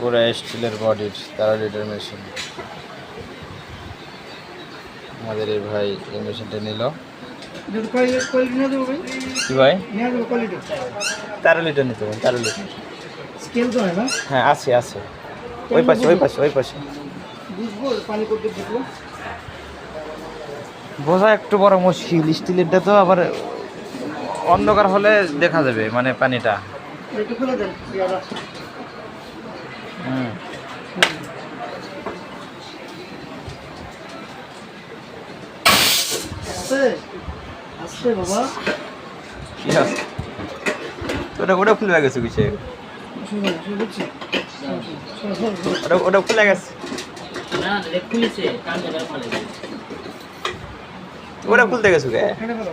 পুরো স্টিলের বডির 13 লিটার মেশিন। আমাদের এই ভাই এই মেশিনটা নিল। কি ভাই 13 লিটার নিতে হবে, 13 লিটার স্কেল তো হয় না? হ্যাঁ আছে আছে, ওই পাশে ওই পাশে ওই পাশে। বুঝবো পানি করতে বুঝবো। বোঝা একটু বড় মুশকিল, স্টিলেরটা তো আবার অন্ধকার হলে দেখা যাবে মানে পানিটা। একটু খুলে দেন ইয়ারা। হুম আস্তে আস্তে বাবা। কি আছে ওটা, ওটা খুলে গেছে কিসে? শুনুন বুঝছি। ওটা ওটা খুলে গেছে, না লেট খুলেছে কান ধরে ফেলে ওটা খুলতে গেছে কে? এটা ভালো